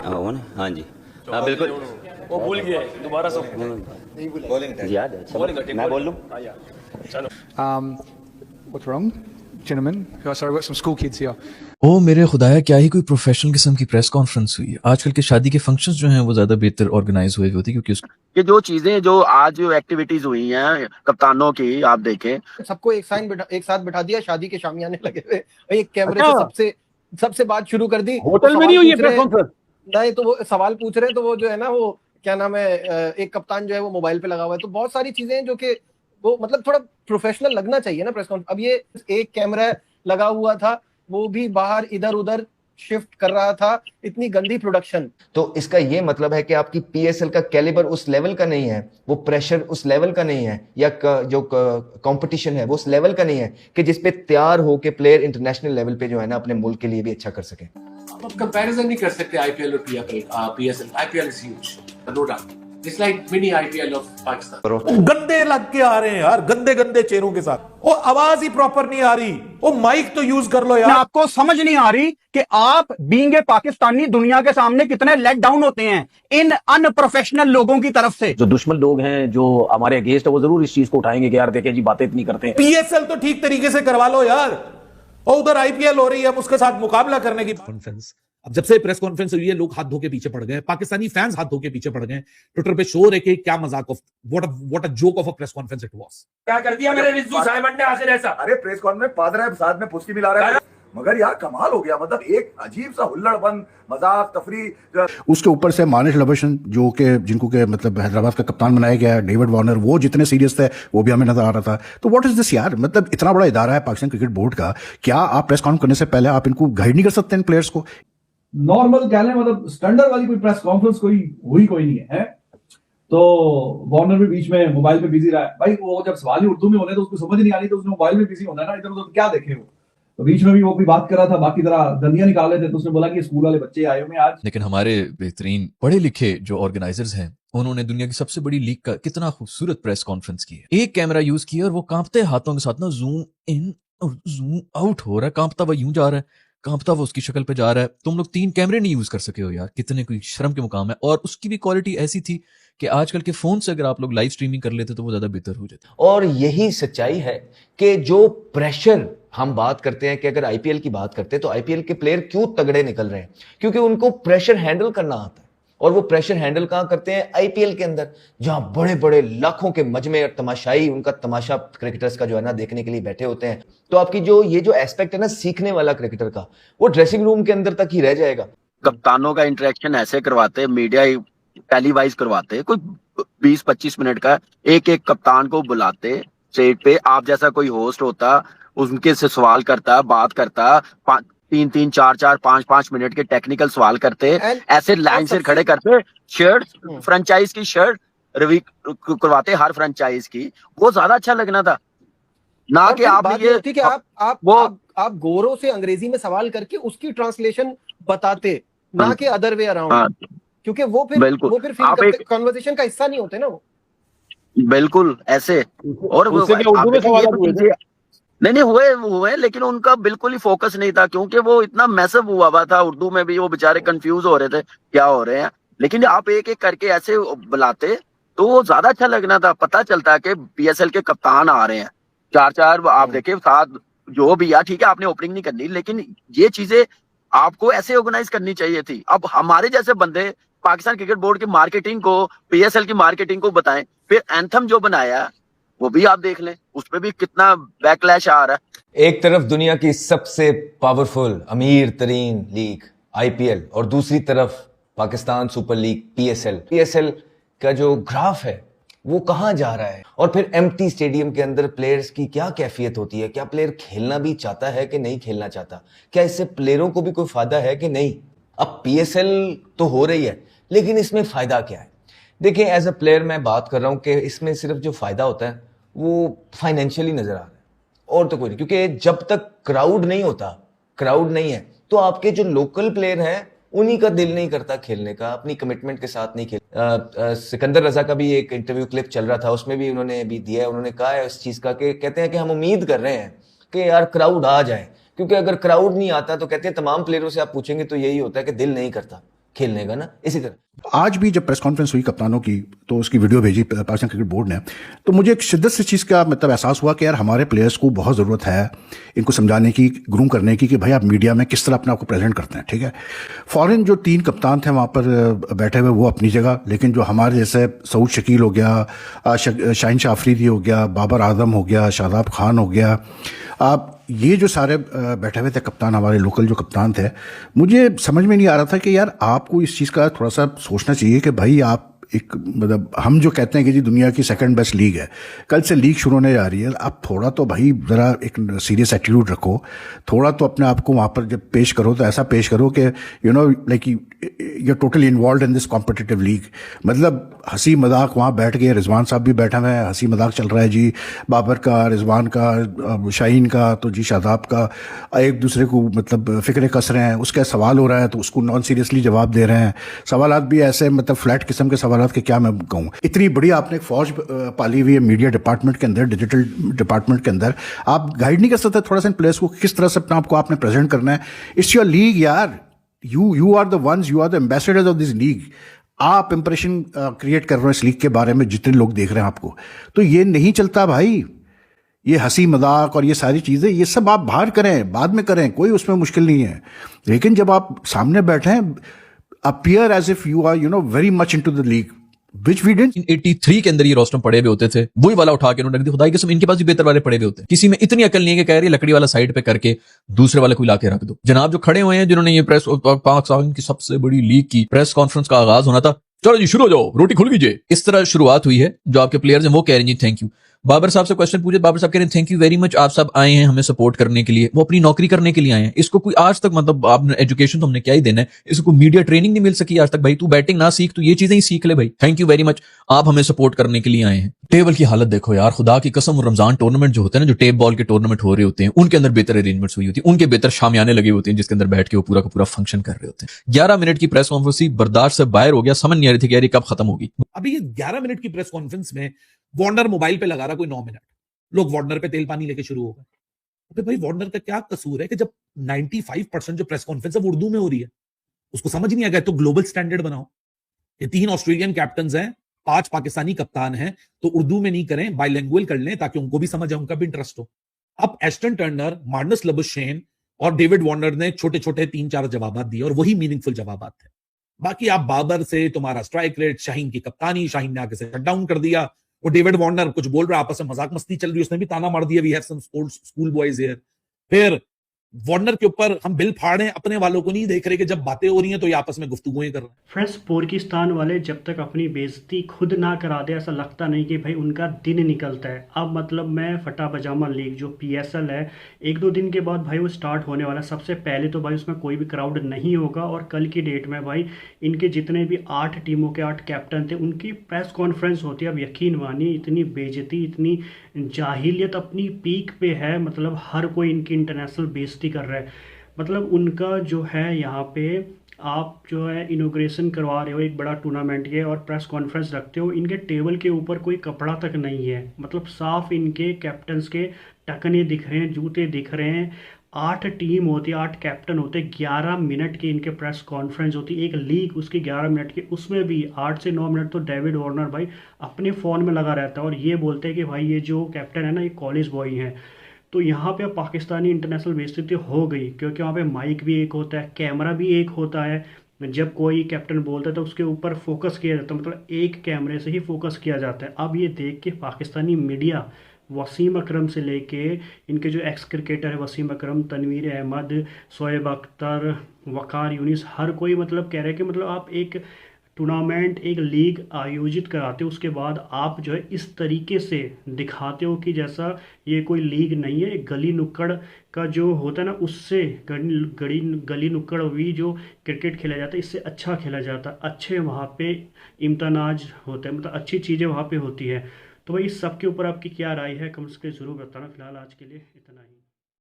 वो ना, हाँ जी, हाँ बिल्कुल। वो भूल गया है, दोबारा से बॉलिंग याद है, मैं बोल लूँ। चलो। What's wrong, gentlemen? Oh, sorry, we've got some school kids here. ओ मेरे खुदाया, क्या ही कोई प्रोफेशनल किस्म की प्रेस कॉन्फ्रेंस हुई है। आजकल के शादी के फंक्शंस जो हैं वो ज्यादा बेहतर ऑर्गेनाइज हुए होते क्योंकि कि जो चीजें जो आज जो एक्टिविटीज हुई हैं कप्तानों की, आप देखें सबको एक साथ बिठा दिया, शादी के शामियाने लगे हुए, एक कैमरे से अच्छा। सबसे बात शुरू कर दी। होटल में नहीं हुई है प्रेस कॉन्फ्रेंस? नहीं, तो वो सवाल पूछ रहे हैं, तो वो जो है ना, वो क्या नाम है, एक कप्तान जो है वो मोबाइल पे लगा हुआ है। तो बहुत सारी चीजें हैं जो कि वो मतलब थोड़ा प्रोफेशनल लगना चाहिए ना प्रेस कॉन्फ्रेंस। अब ये एक कैमरा लगा हुआ था, वो भी बाहर इधर उधर शिफ्ट कर रहा था, इतनी गंदी प्रोडक्शन। तो इसका ये मतलब है कि आपकी पीएसएल का कैलिबर उस लेवल का नहीं है, वो प्रेशर उस लेवल का नहीं है, या जो कंपटीशन है वो उस लेवल का नहीं है कि जिसपे तैयार हो के प्लेयर इंटरनेशनल लेवल पे जो है ना अपने मुल्क के लिए भी अच्छा कर सके। आप कंपैरिजन नहीं कर सकते आईपीएल और PSL. IPL is huge, no doubt. It's like mini IPL of Pakistan. गंदे लग के आ रहे हैं यार, गंदे गंदे चेहरों के साथ। वो आवाज ही प्रॉपर नहीं आ रही, वो माइक तो यूज कर लो यार। आपको समझ नहीं आ रही कि आप बीइंग ए पाकिस्तानी दुनिया के सामने कितने लेट डाउन होते हैं इन अनप्रोफेशनल लोगों की तरफ से। जो दुश्मन लोग हैं जो हमारे अगेंस्ट है वो जरूर इस चीज को उठाएंगे कि यार देखें जी बातें इतनी करते हैं। पीएसएल तो ठीक तरीके से करवा लो यार, और उधर आईपीएल हो रही है, उसके साथ मुकाबला करने की कॉन्फ्रेंस। अब जब से प्रेस कॉन्फ्रेंस हुई है लोग हाथ धो के पीछे पड़ गए, पाकिस्तानी फैंस हाथ धो के पीछे पड़ गए। ट्विटर पे शोर है कि क्या मजाक of what a joke of a press conference it was. क्या कर दिया मेरे रिजू साइमन ने आखिर ऐसा? अरे प्रेस कॉन्फ्रेंस पादरा है, साथ में पुष्टि मिला रहा है, मगर यार कमाल हो गया। मतलब एक अजीब सा हुल्लड़पन, मजाक, तफरी। उसके ऊपर से मानिश लबशन जो कि जिनको के मतलब हैदराबाद का कप्तान बनाया गया है, डेविड वार्नर, वो जितने सीरियस थे वो भी हमें नजर आ रहा था। तो व्हाट इज दिस यार, मतलब इतना बड़ा इदारा है पाकिस्तान क्रिकेट बोर्ड का, क्या आप प्रेस कॉन्फ्रेंस करने से पहले आप इनको गाइड नहीं कर सकते इन प्लेयर्स को? नॉर्मल कह लें, मतलब स्टैंडर्ड वाली कोई प्रेस कॉन्फ्रेंस कोई नहीं है। तो वार्नर भी बीच में मोबाइल पे बिजी रहा है। भाई वो जब सवाल ही उर्दू में होने तो उसको समझ नहीं आ रही, तो उसने मोबाइल में बिजी होना है ना, इधर उधर क्या देखे वो। तो बीच में भी वो कोई बात कर रहा था, बाकी तरह दंदियां निकाल रहे थे, तो उसने बोला कि स्कूल वाले बच्चे आए हुए हैं आज। लेकिन हमारे बेहतरीन पढ़े लिखे जो ऑर्गेनाइजर्स हैं उन्होंने दुनिया की सबसे बड़ी लीग का कितना खूबसूरत प्रेस कॉन्फ्रेंस की है। एक कैमरा यूज किया और वो कांपते हाथों के साथ ना जूम इन और जूम आउट हो रहा है, कांपता हुआ यूं जा रहा है, कांपता वो उसकी शक्ल पे जा रहा है। तुम लोग 3 कैमरे नहीं यूज कर सके हो यार, कितने कोई शर्म के मुकाम है। और उसकी भी क्वालिटी ऐसी थी कि आजकल के फोन से अगर आप लोग लाइव स्ट्रीमिंग कर लेते तो वो ज्यादा बेहतर हो जाता। और यही सच्चाई है कि जो प्रेशर हम बात करते हैं, कि अगर आईपीएल की बात करते हैं तो आईपीएल के प्लेयर क्यों तगड़े निकल रहे हैं, क्योंकि उनको प्रेशर हैंडल करना आता है। और वो प्रेशर हैंडल कहां करते हैं? आईपीएल के अंदर, जहां बड़े बड़े लाखों के मजमे और तमाशाई उनका तमाशा क्रिकेटर्स का जो है ना देखने के लिए बैठे होते हैं। तो आपकी जो ये जो एस्पेक्ट है ना सीखने वाला क्रिकेटर का, वो ड्रेसिंग रूम के अंदर तक ही रह जाएगा। कप्तानों का इंटरेक्शन ऐसे करवाते, मीडिया टेलीवाइज करवाते, कोई 20-25 मिनट का एक एक कप्तान को बुलाते स्टेज पे, आप जैसा कोई होस्ट होता, उनके से सवाल करता, बात करता, 3-3, 4-4, 5-5 मिनट के टेक्निकल सवाल करते, ऐसे लाइन से खड़े करते, शर्ट फ्रेंचाइज की शर्ट रिव्यू करवाते हर फ्रेंचाइज की। वो ज्यादा अच्छा लगना था ना कि आप ये कि आप गोरों से अंग्रेजी में सवाल करके उसकी ट्रांसलेशन बताते, ना कि अदर वे अराउंड, क्योंकि वो फिर कन्वर्सेशन का हिस्सा नहीं होते ना वो। बिल्कुल ऐसे। और उर्दू में सवाल हुए? नहीं हुए, लेकिन उनका बिल्कुल ही फोकस नहीं था, क्योंकि वो इतना मैसिव हुआ था उर्दू में भी, वो बेचारे कंफ्यूज हो रहे थे क्या हो रहे हैं। लेकिन आप एक एक करके ऐसे बुलाते तो वो ज्यादा अच्छा लगना था। पता चलता कि पीएसएल के कप्तान आ रहे हैं, 4-4 आप देखे साथ, जो भी यार ठीक है आपने ओपनिंग नहीं करनी, लेकिन ये चीजें आपको ऐसे ऑर्गेनाइज करनी चाहिए थी। अब हमारे जैसे बंदे पाकिस्तान क्रिकेट बोर्ड की मार्केटिंग को, पीएसएल की मार्केटिंग को बताएं, फिर एंथम जो बनाया वो भी आप देख लें, उसपे भी कितना बैकलैश आ रहा है। एक तरफ दुनिया की सबसे पावरफुल अमीर तरीन लीग आईपीएल, और दूसरी तरफ पाकिस्तान सुपर लीग पीएसएल का जो ग्राफ है वो कहां जा रहा है। और फिर एम्प्टी स्टेडियम के अंदर प्लेयर्स की क्या कैफियत होती है, क्या प्लेयर खेलना भी चाहता है कि नहीं खेलना चाहता, क्या इससे प्लेयरों को भी कोई फायदा है कि नहीं। अब पीएसएल तो हो रही है, लेकिन इसमें फायदा क्या है? देखिए, एज अ प्लेयर मैं बात कर रहा हूं कि इसमें सिर्फ जो फायदा होता है वो फाइनेंशियली नजर आ रहा है, और तो कोई नहीं। क्योंकि जब तक क्राउड नहीं होता, क्राउड नहीं है, तो आपके जो लोकल प्लेयर हैं उन्हीं का दिल नहीं करता खेलने का, अपनी कमिटमेंट के साथ नहीं खेल। सिकंदर रजा का भी एक इंटरव्यू क्लिप चल रहा था, उसमें भी उन्होंने भी दिया है, उन्होंने कहा है इस चीज का कि कहते हैं कि हम उम्मीद कर रहे हैं कि यार क्राउड आ जाए, क्योंकि अगर क्राउड नहीं आता तो कहते हैं तमाम प्लेयरों से आप पूछेंगे तो यही होता है कि दिल नहीं करता, खेलने का ना, इसी तरह। आज भी जब प्रेस कॉन्फ्रेंस हुई कप्तानों की तो उसकी वीडियो भेजी पाकिस्तान क्रिकेट बोर्ड ने, तो मुझे एक शिद्दत से चीज़ का मतलब एहसास हुआ कि यार हमारे प्लेयर्स को बहुत ज़रूरत है इनको समझाने की, ग्रूम करने की कि भाई आप मीडिया में किस तरह अपने आपको प्रेजेंट करते हैं, ठीक है। फॉरेन जो 3 कप्तान थे वहाँ पर बैठे हुए वो अपनी जगह, लेकिन जो हमारे जैसे सऊद शकील हो गया, शाहीन शाह अफरीदी हो गया, बाबर आदम हो गया, शादाब खान हो गया, आप ये जो सारे बैठे हुए थे कप्तान, हमारे लोकल जो कप्तान थे, मुझे समझ में नहीं आ रहा था कि यार आपको इस चीज़ का थोड़ा सा सोचना चाहिए कि भाई आप एक मतलब हम जो कहते हैं कि जी दुनिया की सेकंड बेस्ट लीग है, कल से लीग शुरू होने जा रही है, आप थोड़ा तो भाई ज़रा एक सीरियस एटीट्यूड रखो, थोड़ा तो अपने आप को वहाँ पर जब पेश करो तो ऐसा पेश करो कि you know like you totally involve in this competitive league. मतलब हंसी मजाक वहाँ बैठ गए, रिजवान साहब भी बैठे हुए हैं, हंसी मजाक चल रहा है जी, बाबर का, रिजवान का, शाहीन का, तो जी शादाब का, एक दूसरे को मतलब फिक्रे कस रहे हैं, उसका सवाल हो रहा है तो उसको नॉन सीरियसली जवाब दे रहे हैं, सवालात भी ऐसे मतलब फ्लैट किस्म के सवाल के, क्या मैं कहूँ, इतनी बड़ी आपने एक फौज पाली हुई है मीडिया डिपार्टमेंट के अंदर, डिजिटल डिपार्टमेंट के अंदर, आप गाइड नहीं कर सकते थोड़ा सा प्लेयर्स को किस तरह से अपने आपको आपने प्रेजेंट करना है। इट्स योर लीग यार, you are the ones, you are the ambassadors of this league, आप इंप्रेशन क्रिएट कर रहे हो इस लीग के बारे में, जितने लोग देख रहे हैं आपको, तो ये नहीं चलता भाई। ये हंसी मजाक और ये सारी चीज़ें ये सब आप बाहर करें, बाद में करें, कोई उसमें मुश्किल नहीं है, लेकिन जब आप सामने बैठे हैं appear as if you are you know very much into the league, which we didn't। 83 के अंदर ये रोस्टम पड़े हुए होते थे, वही वाला उठा के उन्होंने रख दिया। खुदाई कसम इनके पास भी बेहतर वाले पड़े हुए होते हैं, किसी में इतनी अकल नहीं है कि कह रही लकड़ी वाला साइड पे करके दूसरे वाले को ला के रख दो। जनाब जो खड़े हुए हैं जिन्होंने ये प्रेस पाकिस्तान की सबसे बड़ी लीग की प्रेस कॉन्फ्रेंस का आगाज होना था, चलो जी शुरू हो जाओ, रोटी खुल लीजिए, इस तरह शुरुआत हुई है। जो आपके प्लेयर्स हैं वो कह रहे हैं जी थैंक यू। बाबर साहब से क्वेश्चन पूछे, बाबर साहब कह रहे हैं थैंक यू वेरी मच, आप सब आए हैं हमें सपोर्ट करने के लिए, वो अपनी नौकरी करने के लिए आए हैं। इसको कोई आज तक मतलब आपने एजुकेशन तो हमने क्या ही देना है, इसको मीडिया ट्रेनिंग नहीं मिल सकी आज तक। भाई तू बैटिंग ना सीख, तू ये चीजें ही सीख ले भाई, थैंक यू वेरी मच, आप हमें सपोर्ट करने के लिए आए हैं। टेबल की हालत देखो यार, खुदा की कसम, रमजान टूर्नामेंट जो होते हैं ना, जो टेप बॉल के टूर्नामेंट हो रहे होते हैं, उनके अंदर बेहतर अरेंजमेंट्स हुई होती है, उनके बेहतर शामियाने लगे होते हैं जिसके अंदर बैठ के वो पूरा का पूरा फंक्शन कर रहे होते हैं। 11 मिनट की प्रेस कॉन्फ्रेंस बर्दाश्त से बाहर हो गया, समझ नहीं आ रही थी कि यार कब खत्म होगी। अभी ये 11 मिनट की प्रेस कॉन्फ्रेंस में वार्नर मोबाइल पे लगा रहा कोई 9 मिनट, लोग वार्नर पे तेल पानी लेके शुरू हो गए। अबे भाई वार्नर का क्या कसूर है कि जब 95% जो प्रेस कॉन्फ्रेंस है वो उर्दू में हो रही है, उसको समझ नहीं आ गया तो ग्लोबल स्टैंडर्ड बनाओ। ये 3 ऑस्ट्रेलियन कैप्टन हैं, 5 पाकिस्तानी कप्तान हैं, तो उर्दू में नहीं करें, बाइलिंगुअल कर लें ताकि उनको भी समझ आए, उनका भी इंटरेस्ट हो। अब एस्टन टर्नर, मार्नस लबुशेन और डेविड वार्नर ने छोटे छोटे 3-4 जवाब दिए और वही मीनिंगफुल जवाब थे। बाकी आप बाबर से तुम्हारा स्ट्राइक रेट, शाहीन की कप्तानी, शाहीन ने आगे से शट डाउन कर दिया, वो डेविड वार्नर कुछ बोल रहा है, आपस में मजाक मस्ती चल रही है, उसने भी ताना मार दिया, we have some school boys here. फिर वार्नर के ऊपर हम बिल फाड़े, अपने वालों को नहीं देख रहे कि जब बातें हो रही हैं तो ये आपस में गुफ्तगुएं कर रहे हैं। फ्रेंड्स, पाकिस्तान वाले जब तक अपनी बेइज्जती खुद ना करा दे, ऐसा लगता नहीं कि भाई उनका दिन निकलता है। अब मतलब मैं फटा पजामा लीग जो PSL है, 1-2 दिन के बाद भाई वो स्टार्ट होने वाला है। सबसे पहले तो भाई उसमें कोई भी क्राउड नहीं होगा, और कल की डेट में भाई इनके जितने भी 8 टीमों के 8 कैप्टन थे उनकी प्रेस कॉन्फ्रेंस होती है। अब यकीन मानिए इतनी बेइज्जती, इतनी जाहिलियत अपनी पीक पे है, मतलब हर कोई इनकी इंटरनेशनल बेइज्जती कर रहा है। मतलब उनका जो है यहाँ पे आप जो है इनोग्रेशन करवा रहे हो एक बड़ा टूर्नामेंट के और प्रेस कॉन्फ्रेंस रखते हो, इनके टेबल के ऊपर कोई कपड़ा तक नहीं है, मतलब साफ इनके कैप्टन्स के टकने दिख रहे हैं, जूते दिख रहे हैं। 8 टीम होती है, 8 कैप्टन होते हैं, 11 मिनट की इनके प्रेस कॉन्फ्रेंस होती है। एक लीग उसकी 11 मिनट की, उसमें भी 8 से 9 मिनट तो डेविड वार्नर भाई अपने फ़ोन में लगा रहता है और ये बोलते हैं कि भाई ये जो कैप्टन है ना ये कॉलेज बॉय हैं। तो यहाँ पे पाकिस्तानी इंटरनेशनल बेइज्जती हो गई, क्योंकि वहाँ पे माइक भी एक होता है, कैमरा भी एक होता है। जब कोई कैप्टन बोलता है तो उसके ऊपर फोकस किया जाता है, मतलब एक कैमरे से ही फोकस किया जाता है। अब ये देख के पाकिस्तानी मीडिया, वसीम अकरम से लेके इनके जो एक्स क्रिकेटर है वसीम अकरम, तनवीर अहमद, शोएब अख्तर, वकार यूनिस, हर कोई मतलब कह रहे हैं कि मतलब आप एक टूर्नामेंट, एक लीग आयोजित कराते हो, उसके बाद आप जो है इस तरीके से दिखाते हो कि जैसा ये कोई लीग नहीं है, गली नुक्कड़ का जो होता है ना, उससे गली नुक्कड़ भी जो क्रिकेट खेला जाता है इससे अच्छा खेला जाता है, अच्छे वहाँ पे इम्तनाज होते हैं, मतलब अच्छी चीज़ें वहाँ पे होती है। तो भाई इस सब के ऊपर आपकी क्या राय है, कमेंट्स के जरूर बताना। फिलहाल आज के लिए इतना ही।